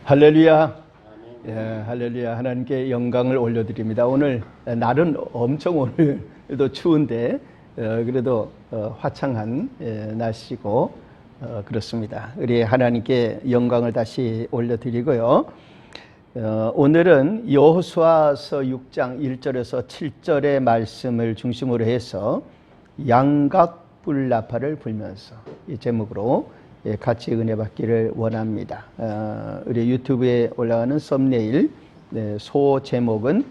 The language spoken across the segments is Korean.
할렐루야. 예, 할렐루야. 하나님께 영광을 올려드립니다. 오늘 날은 엄청 오늘도 추운데 그래도 화창한 날씨고 그렇습니다. 우리 하나님께 영광을 다시 올려드리고요. 오늘은 여호수아서 6장 1절에서 7절의 말씀을 중심으로 해서 양각불나팔을 불면서 이 제목으로 같이 은혜 받기를 원합니다. 우리 유튜브에 올라가는 썸네일 소 제목은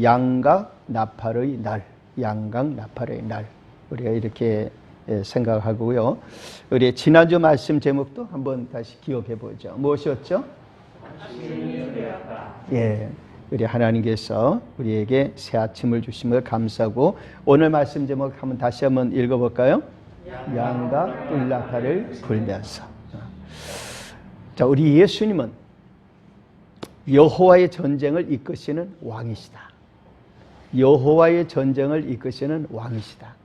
양각나팔의 날, 양각나팔의 날, 우리가 이렇게 생각하고요. 우리 지난주 말씀 제목도 한번 다시 기억해 보죠. 무엇이었죠? 예, 우리 하나님께서 우리에게 새 아침을 주심을 감사하고, 오늘 말씀 제목 한번 다시 한번 읽어볼까요? 양각불나팔을 불면서. 자, 우리 예수님은 여호와의 전쟁을 이끄시는 왕이시다. 여호와의 전쟁을 이끄시는 왕이시다.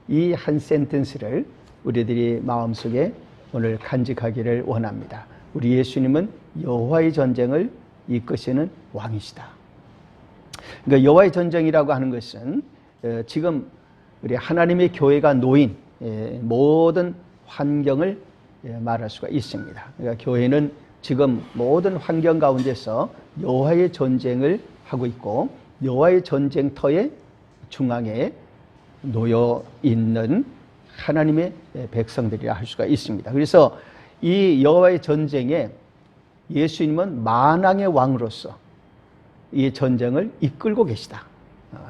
이 한 센텐스를 우리들이 마음속에 오늘 간직하기를 원합니다. 우리 예수님은 여호와의 전쟁을 이끄시는 왕이시다. 그러니까 여호와의 전쟁이라고 하는 것은 지금 우리 하나님의 교회가 놓인 모든 환경을 말할 수가 있습니다. 그러니까 교회는 지금 모든 환경 가운데서 여호와의 전쟁을 하고 있고, 여호와의 전쟁터의 중앙에 놓여 있는 하나님의 백성들이라 할 수가 있습니다. 그래서 이 여호와의 전쟁에 예수님은 만왕의 왕으로서 이 전쟁을 이끌고 계시다.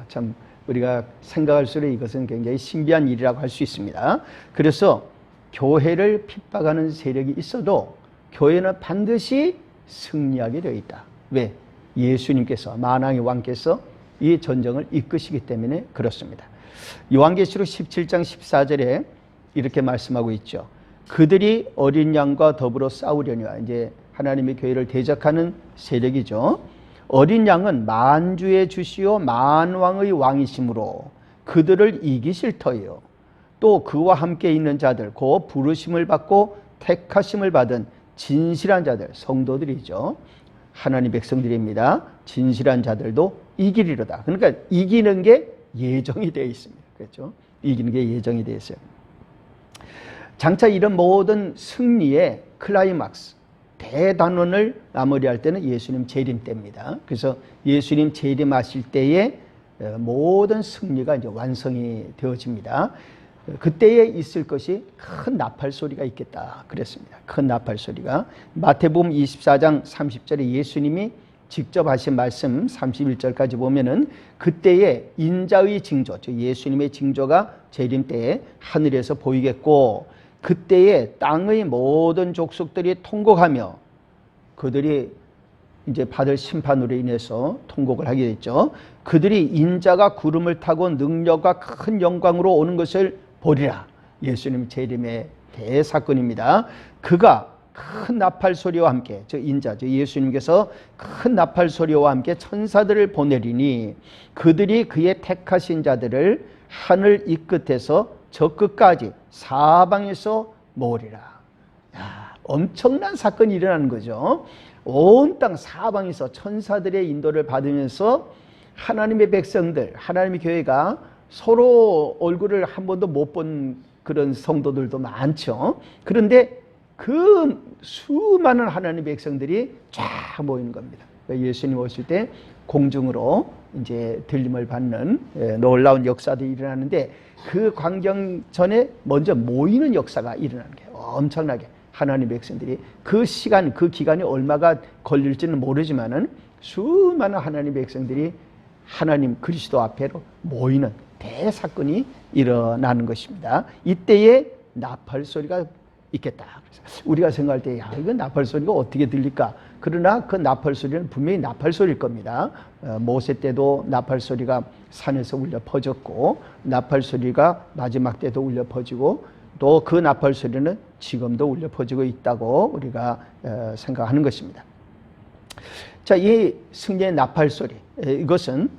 참 우리가 생각할수록 이것은 굉장히 신비한 일이라고 할 수 있습니다. 그래서 교회를 핍박하는 세력이 있어도 교회는 반드시 승리하게 되어 있다. 왜? 예수님께서, 만왕의 왕께서 이 전쟁을 이끄시기 때문에 그렇습니다. 요한계시록 17장 14절에 이렇게 말씀하고 있죠. 그들이 어린 양과 더불어 싸우려니와, 이제 하나님의 교회를 대적하는 세력이죠. 어린 양은 만주의 주시오 만왕의 왕이시므로 그들을 이기실 터이요. 또 그와 함께 있는 자들, 그 부르심을 받고 택하심을 받은 진실한 자들, 성도들이죠. 하나님 백성들입니다. 진실한 자들도 이기리로다. 그러니까 이기는 게 예정이 되어 있습니다. 그렇죠? 이기는 게 예정이 되어 있어요. 장차 이런 모든 승리의 클라이막스, 대단원을 마무리할 때는 예수님 재림 때입니다. 그래서 예수님 재림하실 때에 모든 승리가 이제 완성이 되어집니다. 그때에 있을 것이 큰 나팔 소리가 있겠다 그랬습니다. 큰 나팔 소리가. 마태복음 24장 30절에 예수님이 직접 하신 말씀 31절까지 보면은 그때에 인자의 징조, 즉 예수님의 징조가 재림 때에 하늘에서 보이겠고, 그때에 땅의 모든 족속들이 통곡하며, 그들이 이제 받을 심판으로 인해서 통곡을 하게 됐죠. 그들이 인자가 구름을 타고 능력과 큰 영광으로 오는 것을 보리라. 예수님 재림의 대사건입니다. 그가 큰 나팔 소리와 함께, 저 인자, 저 예수님께서 큰 나팔 소리와 함께 천사들을 보내리니 그들이 그의 택하신 자들을 하늘 이 끝에서 저 끝까지 사방에서 모으리라. 야, 엄청난 사건이 일어나는 거죠. 온 땅 사방에서 천사들의 인도를 받으면서 하나님의 백성들, 하나님의 교회가 서로 얼굴을 한 번도 못 본 그런 성도들도 많죠. 그런데 그 수많은 하나님의 백성들이 쫙 모이는 겁니다. 예수님 오실 때 공중으로 이제 들림을 받는 놀라운 역사도 일어나는데, 그 광경 전에 먼저 모이는 역사가 일어나는 게 엄청나게, 하나님의 백성들이 그 시간, 그 기간이 얼마가 걸릴지는 모르지만은 수많은 하나님의 백성들이 하나님 그리스도 앞에로 모이는 대사건이 일어나는 것입니다. 이때에 나팔 소리가 있겠다. 그래서 우리가 생각할 때, 야, 이건 나팔 소리가 어떻게 들릴까? 그러나 그 나팔 소리는 분명히 나팔 소리일 겁니다. 모세 때도 나팔 소리가 산에서 울려 퍼졌고, 나팔 소리가 마지막 때도 울려 퍼지고, 또 그 나팔 소리는 지금도 울려 퍼지고 있다고 우리가 생각하는 것입니다. 자, 이 승리의 나팔 소리, 이것은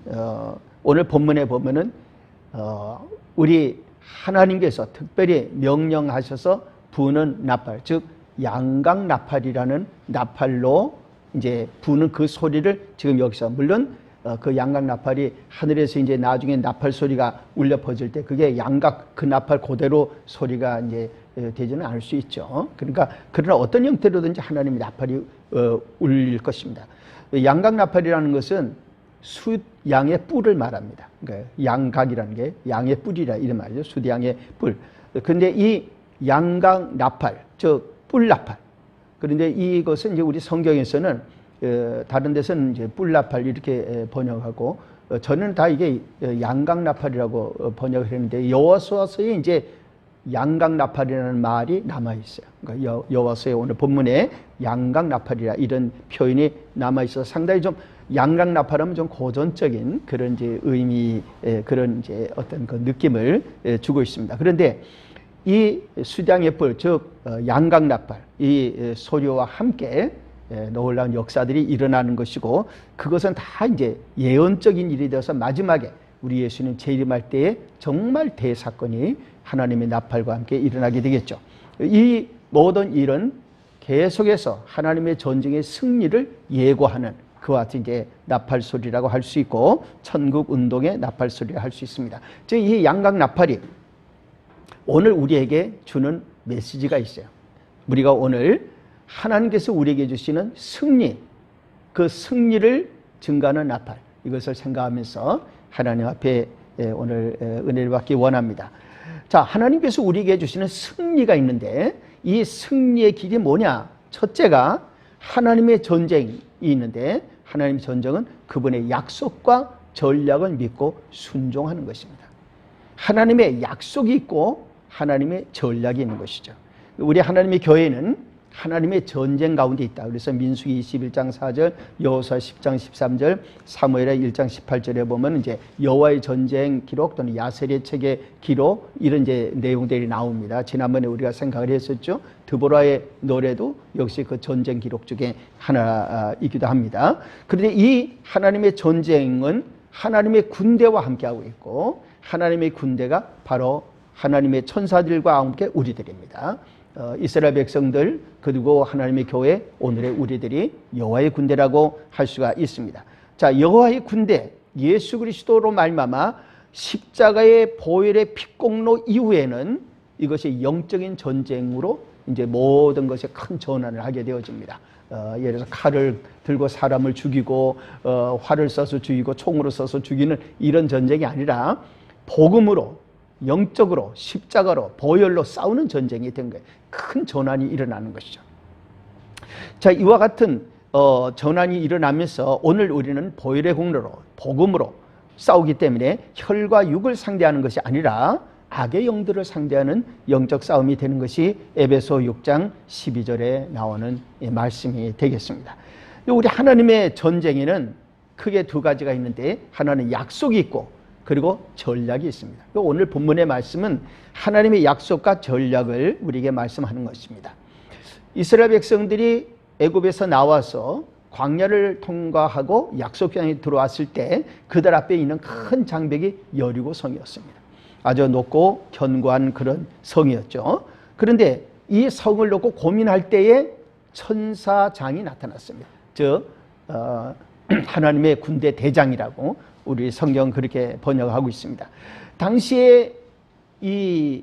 오늘 본문에 보면은 우리 하나님께서 특별히 명령하셔서 부는 나팔, 즉 양각 나팔이라는 나팔로 이제 부는 그 소리를 지금 여기서 물론 그 양각 나팔이 하늘에서 이제 나중에 나팔 소리가 울려 퍼질 때 그게 양각 그 나팔 그대로 소리가 이제 되지는 않을 수 있죠. 그러니까 그러나 어떤 형태로든지 하나님의 나팔이 울릴 것입니다. 양각 나팔이라는 것은 숫양의 뿔을 말합니다. 그러니까 양각이라는 게 양의 뿔이라 이런 말이죠. 숫양의 뿔. 그런데 이 양각 나팔, 즉 뿔 나팔. 그런데 이것은 이제 우리 성경에서는 다른 데서는 이제 뿔 나팔 이렇게 번역하고 저는 다 이게 양각 나팔이라고 번역을 했는데 여호와서에 이제 양각 나팔이라는 말이 남아 있어요. 그러니까 여호와서의 오늘 본문에 양각 나팔이라 이런 표현이 남아 있어서 상당히 좀 양각 나팔하면 좀 고전적인 그런 이제 의미, 그런 이제 어떤 그 느낌을 주고 있습니다. 그런데 이 수량의 뿔, 즉 양각 나팔, 이 소리와 함께 놀라운 역사들이 일어나는 것이고 그것은 다 이제 예언적인 일이 되어서 마지막에 우리 예수님 재림할 때에 정말 대사건이 하나님의 나팔과 함께 일어나게 되겠죠. 이 모든 일은 계속해서 하나님의 전쟁의 승리를 예고하는 그와 같은 이제 나팔 소리라고 할 수 있고 천국 운동의 나팔 소리를 할 수 있습니다. 즉 이 양각 나팔이 오늘 우리에게 주는 메시지가 있어요. 우리가 오늘 하나님께서 우리에게 주시는 승리, 그 승리를 증가하는 나팔, 이것을 생각하면서 하나님 앞에 오늘 은혜를 받기 원합니다. 자, 하나님께서 우리에게 주시는 승리가 있는데 이 승리의 길이 뭐냐? 첫째가 하나님의 전쟁이 있는데 하나님의 전쟁은 그분의 약속과 전략을 믿고 순종하는 것입니다. 하나님의 약속이 있고 하나님의 전략이 있는 것이죠. 우리 하나님의 교회는 하나님의 전쟁 가운데 있다. 그래서 민수기 21장 4절, 여호수아 10장 13절, 사무엘하 1장 18절에 보면 이제 여호와의 전쟁 기록 또는 야셀의 책의 기록 이런 이제 내용들이 나옵니다. 지난번에 우리가 생각을 했었죠. 드보라의 노래도 역시 그 전쟁 기록 중에 하나이기도 합니다. 그런데 이 하나님의 전쟁은 하나님의 군대와 함께하고 있고 하나님의 군대가 바로 하나님의 천사들과 함께 우리들입니다. 이스라엘 백성들 그리고 하나님의 교회 오늘의 우리들이 여호와의 군대라고 할 수가 있습니다. 자, 여호와의 군대 예수 그리스도로 말미암아 십자가의 보혈의 피공로 이후에는 이것이 영적인 전쟁으로 이제 모든 것에 큰 전환을 하게 되어집니다. 예를 들어서 칼을 들고 사람을 죽이고 활을 쏴서 죽이고 총으로 쏴서 죽이는 이런 전쟁이 아니라 복음으로 영적으로 십자가로 보혈로 싸우는 전쟁이 된 거예요. 큰 전환이 일어나는 것이죠. 자, 이와 같은 전환이 일어나면서 오늘 우리는 보혈의 공로로 복음으로 싸우기 때문에 혈과 육을 상대하는 것이 아니라 악의 영들을 상대하는 영적 싸움이 되는 것이 에베소 6장 12절에 나오는 말씀이 되겠습니다. 우리 하나님의 전쟁에는 크게 두 가지가 있는데 하나는 약속이 있고 그리고 전략이 있습니다. 오늘 본문의 말씀은 하나님의 약속과 전략을 우리에게 말씀하는 것입니다. 이스라엘 백성들이 애굽에서 나와서 광야를 통과하고 약속 땅에 들어왔을 때 그들 앞에 있는 큰 장벽이 여리고 성이었습니다. 아주 높고 견고한 그런 성이었죠. 그런데 이 성을 놓고 고민할 때에 천사장이 나타났습니다. 즉 하나님의 군대 대장이라고 우리 성경 그렇게 번역하고 있습니다. 당시에 이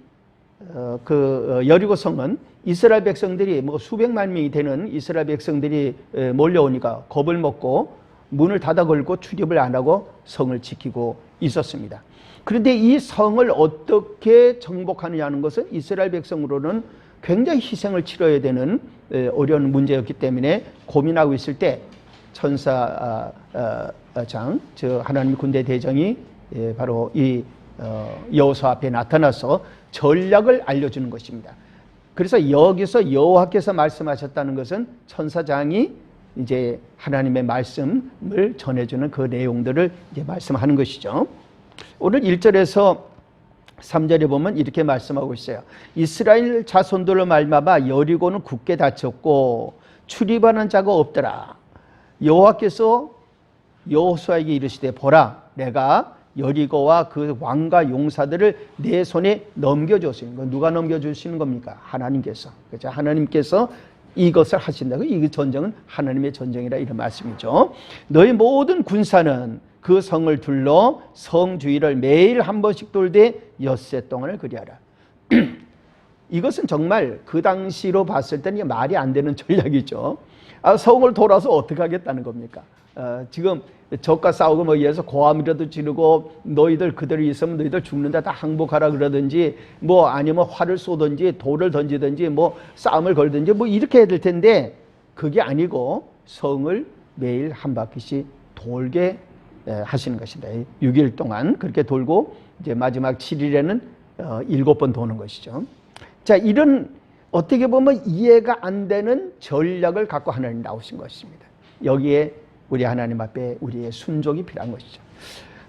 여리고 성은 이스라엘 백성들이 수백만 명이 되는 이스라엘 백성들이 몰려오니까 겁을 먹고 문을 닫아 걸고 출입을 안 하고 성을 지키고 있었습니다. 그런데 이 성을 어떻게 정복하느냐는 것은 이스라엘 백성으로는 굉장히 희생을 치러야 되는 어려운 문제였기 때문에 고민하고 있을 때 천사장, 즉 하나님 군대 대장이 바로 이 여호수아 앞에 나타나서 전략을 알려주는 것입니다. 그래서 여기서 여호와께서 말씀하셨다는 것은 천사장이 이제 하나님의 말씀을 전해주는 그 내용들을 이제 말씀하는 것이죠. 오늘 1절에서 3절에 보면 이렇게 말씀하고 있어요. 이스라엘 자손들로 말미암아 여리고는 굳게 닫혔고 출입하는 자가 없더라. 여호와께서 여호수아에게 이르시되 보라 내가 여리고와 그 왕과 용사들을 내 손에 넘겨줬으니 누가 넘겨주시는 겁니까? 하나님께서. 그렇죠? 하나님께서 이것을 하신다고. 이 전쟁은 하나님의 전쟁이라 이런 말씀이죠. 너희 모든 군사는 그 성을 둘러 성 주위를 매일 한 번씩 돌되 엿새 동안을 그리하라. 이것은 정말 그 당시로 봤을 때는 말이 안 되는 전략이죠. 성을 돌아서 어떻게 하겠다는 겁니까? 지금 적과 싸우고 뭐 예를 들어서 고함이라도 지르고 너희들 그대로 있으면 너희들 죽는다 다 항복하라 그러든지 뭐 아니면 활을 쏘든지 돌을 던지든지 뭐 싸움을 걸든지 뭐 이렇게 해야 될 텐데 그게 아니고 성을 매일 한 바퀴씩 돌게 하시는 것입니다. 6일 동안 그렇게 돌고 이제 마지막 7일에는 7번 도는 것이죠. 자, 이런 어떻게 보면 이해가 안 되는 전략을 갖고 하나님 나오신 것입니다. 여기에 우리 하나님 앞에 우리의 순종이 필요한 것이죠.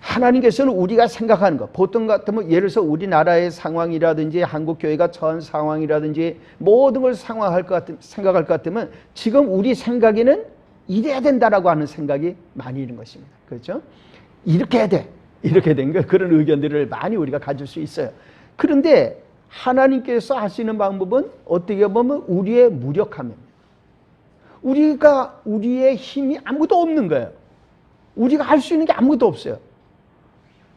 하나님께서는 우리가 생각하는 것, 보통 같으면 예를 들어서 우리나라의 상황이라든지 한국 교회가 처한 상황이라든지 모든 걸 생각할 것 같으면 지금 우리 생각에는 이래야 된다라고 하는 생각이 많이 있는 것입니다. 그렇죠? 이렇게 해야 돼. 이렇게 된 거, 그런 의견들을 많이 우리가 가질 수 있어요. 그런데 하나님께서 하시는 방법은 어떻게 보면 우리의 무력함입니다. 우리의 힘이 아무것도 없는 거예요. 우리가 할 수 있는 게 아무것도 없어요.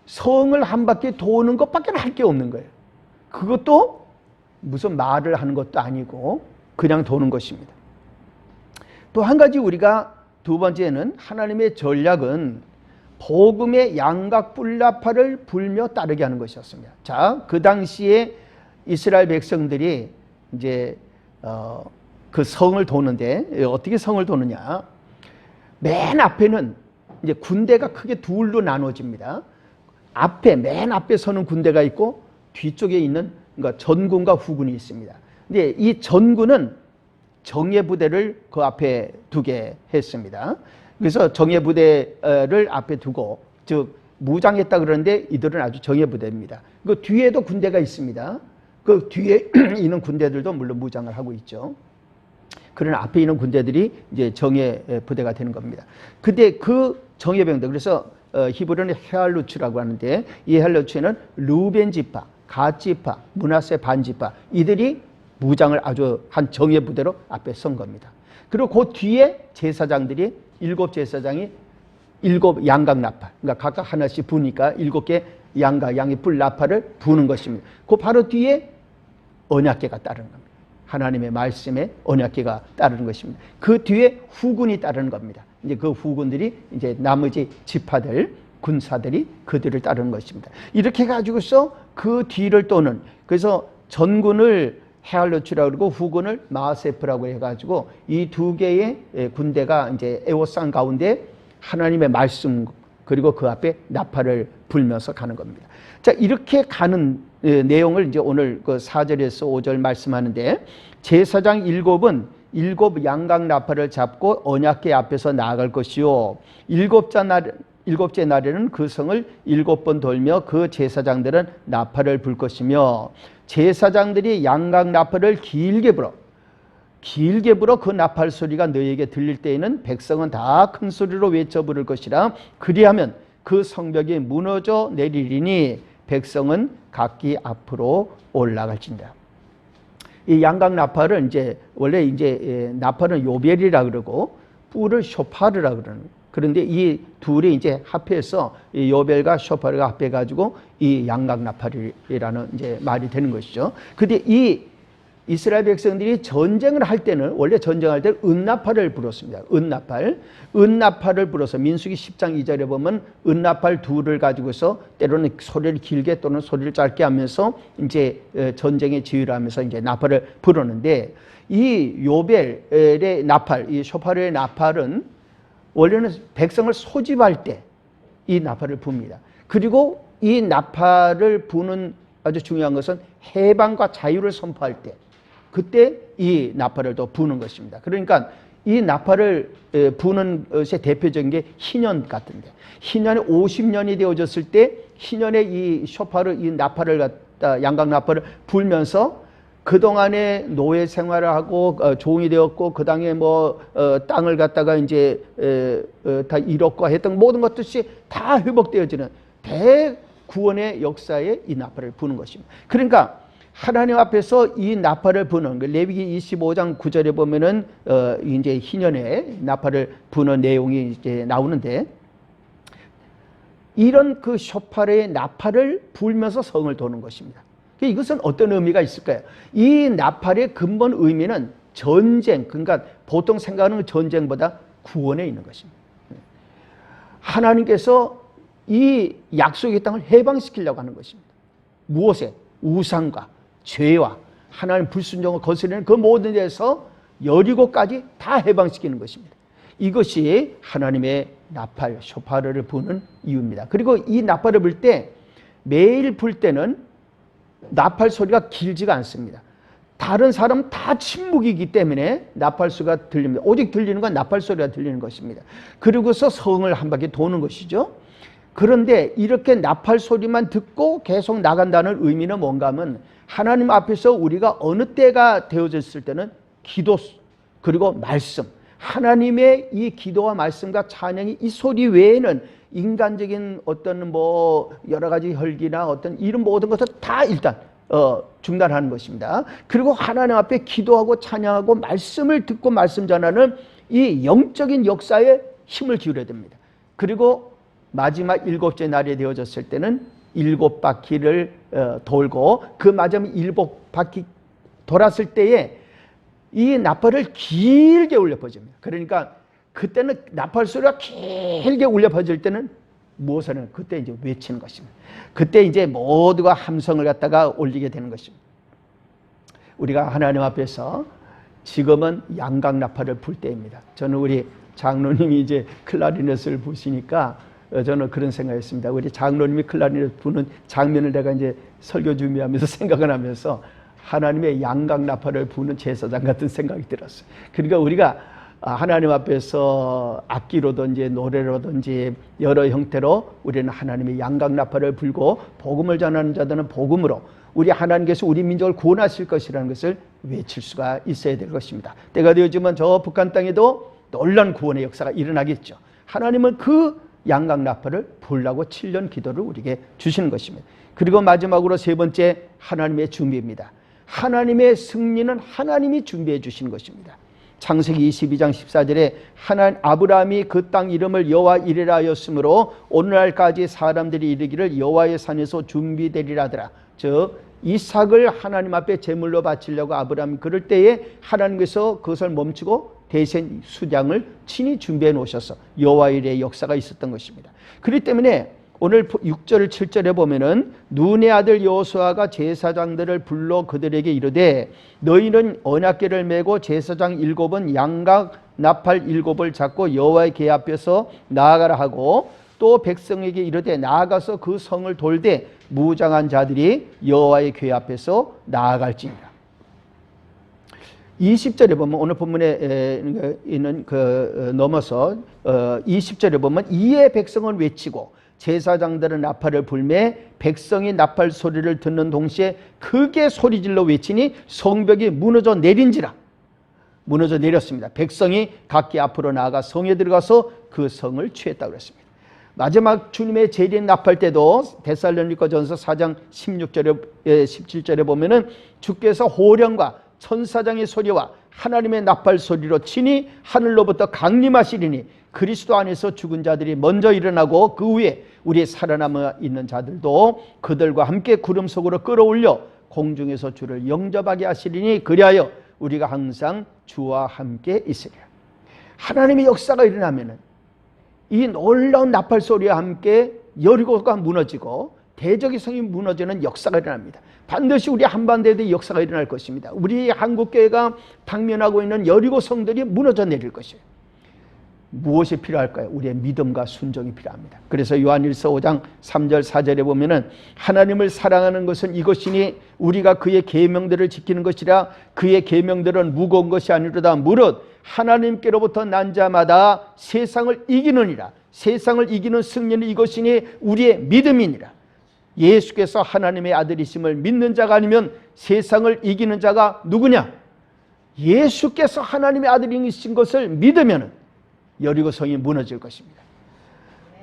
성을 한 바퀴 도는 것밖에 할 게 없는 거예요. 그것도 무슨 말을 하는 것도 아니고 그냥 도는 것입니다. 또 한 가지 우리가 두 번째는 하나님의 전략은 복음의 양각 뿔나팔을 불며 따르게 하는 것이었습니다. 자, 그 당시에 이스라엘 백성들이 이제 그 성을 도는데 어떻게 성을 도느냐? 맨 앞에는 이제 군대가 크게 둘로 나눠집니다. 맨 앞에 서는 군대가 있고 뒤쪽에 있는 그러니까 전군과 후군이 있습니다. 근데 이 전군은 정예부대를 그 앞에 두게 했습니다. 그래서 정예부대를 앞에 두고 즉 무장했다 그러는데 이들은 아주 정예부대입니다. 그 뒤에도 군대가 있습니다. 그 뒤에 있는 군대들도 물론 무장을 하고 있죠. 그러나 앞에 있는 군대들이 이제 정예부대가 되는 겁니다. 근데 그 정예병들, 그래서 히브리어는 헤알루츠라고 하는데 이 헤알루츠는 루벤 지파, 갓 지파, 므낫세 반 지파 이들이 무장을 아주 한 정예부대로 앞에 선 겁니다. 그리고 그 뒤에 제사장들이 7제사장이 7 양각 나팔, 그러니까 각각 하나씩 부니까 7개 양의 뿔 나팔을 부는 것입니다. 그 바로 뒤에 언약궤가 따르는 겁니다. 하나님의 말씀에 언약궤가 따르는 것입니다. 그 뒤에 후군이 따르는 겁니다. 이제 그 후군들이 이제 나머지 지파들, 군사들이 그들을 따르는 것입니다. 이렇게 가지고서 그 뒤를 또는 그래서 전군을 헤알루츠라고 그러고 후군을 마세프라고 해가지고 이 두 개의 군대가 이제 에워싼 가운데 하나님의 말씀 그리고 그 앞에 나팔을 불면서 가는 겁니다. 자, 이렇게 가는 내용을 이제 오늘 그 4절에서 5절 말씀하는데 제사장 7은 7 양각 나팔을 잡고 언약궤 앞에서 나아갈 것이요 7째 날에는 그 성을 7번 돌며 그 제사장들은 나팔을 불 것이며 제사장들이 양각 나팔을 길게 불어 그 나팔 소리가 너희에게 들릴 때에는 백성은 다 큰 소리로 외쳐 부를 것이라. 그리하면 그 성벽이 무너져 내리리니 백성은 각기 앞으로 올라갈진다. 이 양각 나팔은 이제 원래 이제 나팔은 요벨이라 그러고 뿔을 쇼파르라 그러는. 그런데 이 둘이 이제 합해서 이 요벨과 쇼파르가 합해가지고 이 양각 나팔이라는 이제 말이 되는 것이죠. 근데 이 이스라엘 백성들이 전쟁을 할 때는 원래 전쟁할 때 은나팔을 불었습니다. 은나팔을 불어서 민수기 10장 2절에 보면 은나팔 둘을 가지고서 때로는 소리를 길게 또는 소리를 짧게 하면서 이제 전쟁의 지휘를 하면서 이제 나팔을 불었는데 이 요벨의 나팔, 이 쇼파르의 나팔은 원래는 백성을 소집할 때 이 나팔을 붑니다. 그리고 이 나팔을 부는 아주 중요한 것은 해방과 자유를 선포할 때 그때 이 나팔을 또 부는 것입니다. 그러니까 이 나팔을 부는 것의 대표적인 게 희년 같은데 희년에 50년이 되어졌을 때 희년에 이 쇼파르 이 나팔을 갖다 양각 나팔을 불면서 그동안에 노예 생활을 하고 종이 되었고 그 당에 뭐 땅을 갖다가 이제 다 잃었고 했던 모든 것들이 다 회복되어지는 대구원의 역사에 이 나팔을 부는 것입니다. 그러니까 하나님 앞에서 이 나팔을 부는 레위기 25장 9절에 보면은 이제 희년에 나팔을 부는 내용이 이제 나오는데, 이런 그 쇼파르의 나팔을 불면서 성을 도는 것입니다. 이것은 어떤 의미가 있을까요? 이 나팔의 근본 의미는 전쟁, 그러니까 보통 생각하는 전쟁보다 구원에 있는 것입니다. 하나님께서 이 약속의 땅을 해방시키려고 하는 것입니다. 무엇에? 우상과 죄와 하나님 불순종을 거스르는 그 모든 데서 여리고까지 다 해방시키는 것입니다. 이것이 하나님의 나팔, 쇼파르를 부는 이유입니다. 그리고 이 나팔을 불 때, 매일 불 때는 나팔 소리가 길지가 않습니다. 다른 사람 다 침묵이기 때문에 나팔 소리가 들립니다. 오직 들리는 건 나팔 소리가 들리는 것입니다. 그리고서 성을 한 바퀴 도는 것이죠. 그런데 이렇게 나팔 소리만 듣고 계속 나간다는 의미는 뭔가 하면, 하나님 앞에서 우리가 어느 때가 되어졌을 때는 기도 그리고 말씀, 하나님의 이 기도와 말씀과 찬양이 이 소리 외에는 인간적인 어떤 뭐 여러 가지 혈기나 어떤 이런 모든 것을 다 일단 중단하는 것입니다. 그리고 하나님 앞에 기도하고 찬양하고 말씀을 듣고 말씀 전하는 이 영적인 역사에 힘을 기울여야 됩니다. 그리고 마지막 일곱째 날이 되어졌을 때는 7바퀴를 돌고, 그 마지막 7바퀴 돌았을 때에 이 나팔을 길게 울려 퍼집니다. 그러니까 그때는 나팔 소리가 길게 울려 퍼질 때는 무엇을 하는? 그때 이제 외치는 것입니다. 그때 이제 모두가 함성을 갖다가 올리게 되는 것입니다. 우리가 하나님 앞에서 지금은 양각 나팔을 불 때입니다. 저는 우리 장로님이 이제 클라리넷을 부시니까 저는 그런 생각했습니다. 우리 장로님이 클라리넷 부는 장면을 내가 이제 설교 준비하면서 생각을 하면서 하나님의 양각 나팔을 부는 제사장 같은 생각이 들었어요. 그러니까 우리가 하나님 앞에서 악기로든지 노래로든지 여러 형태로 우리는 하나님의 양각 나팔을 불고, 복음을 전하는 자들은 복음으로 우리 하나님께서 우리 민족을 구원하실 것이라는 것을 외칠 수가 있어야 될 것입니다. 때가 되어지면 저 북한 땅에도 놀라운 구원의 역사가 일어나겠죠. 하나님은 그 양각 나팔을 불라고 7년 기도를 우리에게 주시는 것입니다. 그리고 마지막으로 세 번째, 하나님의 준비입니다. 하나님의 승리는 하나님이 준비해 주신 것입니다. 창세기 22장 14절에 아브라함이 그 땅 이름을 여호와 이레라 하였으므로 오늘날까지 사람들이 이르기를 여호와의 산에서 준비되리라 하더라. 즉 이삭을 하나님 앞에 제물로 바치려고 아브라함이 그럴 때에 하나님께서 그것을 멈추고 대신 수장을 친히 준비해 놓으셔서 여호와 이레의 역사가 있었던 것입니다. 그렇기 때문에 오늘 6절 7절에 보면은 눈의 아들 여호수아가 제사장들을 불러 그들에게 이르되 너희는 언약궤를 메고 제사장 7은 양각 나팔 7을 잡고 여호와의 궤 앞에서 나아가라 하고, 또 백성에게 이르되 나아가서 그 성을 돌되 무장한 자들이 여호와의 궤 앞에서 나아갈지니라. 20절에 보면 오늘 본문에 있는 넘어서 20절에 보면 이에 백성은 외치고 제사장들은 나팔을 불매 백성이 나팔 소리를 듣는 동시에 크게 소리질러 외치니 성벽이 무너져 내린지라. 무너져 내렸습니다. 백성이 각기 앞으로 나아가 성에 들어가서 그 성을 취했다고 그랬습니다. 마지막 주님의 재림 나팔 때도 데살로니가전서 4장 16절에 17절에 보면은 주께서 호령과 천사장의 소리와 하나님의 나팔 소리로 친히 하늘로부터 강림하시리니 그리스도 안에서 죽은 자들이 먼저 일어나고 그 후에 우리 살아남아 있는 자들도 그들과 함께 구름 속으로 끌어올려 공중에서 주를 영접하게 하시리니 그리하여 우리가 항상 주와 함께 있으리라. 하나님의 역사가 일어나면은 이 놀라운 나팔 소리와 함께 여리고가 무너지고 대적의 성이 무너지는 역사가 일어납니다. 반드시 우리 한반도에도 역사가 일어날 것입니다. 우리 한국교회가 당면하고 있는 여리고 성들이 무너져 내릴 것이에요. 무엇이 필요할까요? 우리의 믿음과 순종이 필요합니다. 그래서 요한일서 5장 3절 4절에 보면은 하나님을 사랑하는 것은 이것이니 우리가 그의 계명들을 지키는 것이라. 그의 계명들은 무거운 것이 아니로다. 무릇 하나님께로부터 난 자마다 세상을 이기느니라. 세상을 이기는 승리는 이것이니 우리의 믿음이니라. 예수께서 하나님의 아들이심을 믿는 자가 아니면 세상을 이기는 자가 누구냐? 예수께서 하나님의 아들이신 것을 믿으면 여리고성이 무너질 것입니다.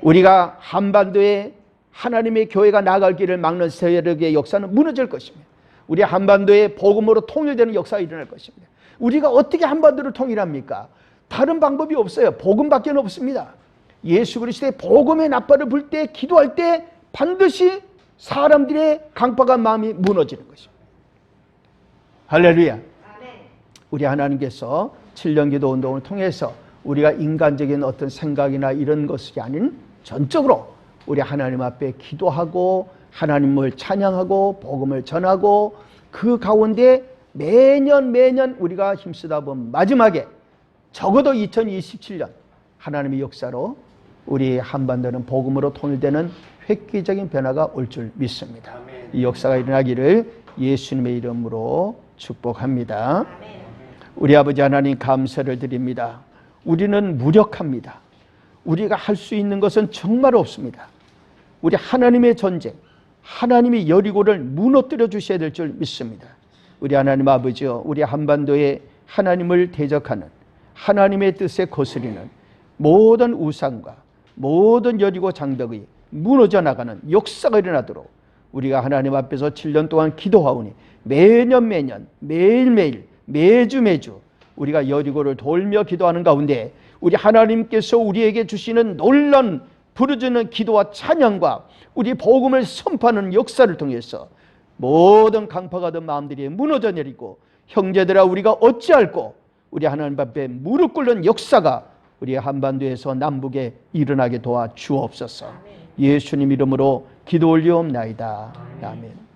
우리가 한반도에 하나님의 교회가 나아갈 길을 막는 세력의 역사는 무너질 것입니다. 우리 한반도의 복음으로 통일되는 역사가 일어날 것입니다. 우리가 어떻게 한반도를 통일합니까? 다른 방법이 없어요. 복음밖에 없습니다. 예수 그리스도의 복음의 나팔을 불 때, 기도할 때 반드시 사람들의 강팍한 마음이 무너지는 것입니다. 할렐루야. 우리 하나님께서 7년 기도 운동을 통해서 우리가 인간적인 어떤 생각이나 이런 것이 아닌 전적으로 우리 하나님 앞에 기도하고 하나님을 찬양하고 복음을 전하고 그 가운데 매년 우리가 힘쓰다 보면 마지막에 적어도 2027년 하나님의 역사로 우리 한반도는 복음으로 통일되는 획기적인 변화가 올 줄 믿습니다. 이 역사가 일어나기를 예수님의 이름으로 축복합니다. 우리 아버지 하나님 감사를 드립니다. 우리는 무력합니다. 우리가 할 수 있는 것은 정말 없습니다. 우리 하나님의 전쟁, 하나님의 여리고를 무너뜨려 주셔야 될 줄 믿습니다. 우리 하나님 아버지여, 우리 한반도에 하나님을 대적하는 하나님의 뜻에 거스리는 모든 우상과 모든 여리고 장벽이 무너져 나가는 역사가 일어나도록 우리가 하나님 앞에서 7년 동안 기도하오니 매년 매일매일 매주 우리가 여리고를 돌며 기도하는 가운데 우리 하나님께서 우리에게 주시는 놀라운 부르짖는 기도와 찬양과 우리 복음을 선포하는 역사를 통해서 모든 강팍하던 마음들이 무너져 내리고 형제들아 우리가 어찌할꼬 우리 하나님 앞에 무릎 꿇는 역사가 우리 한반도에서 남북에 일어나게 도와 주옵소서. 예수님 이름으로 기도 올리옵나이다. 아멘.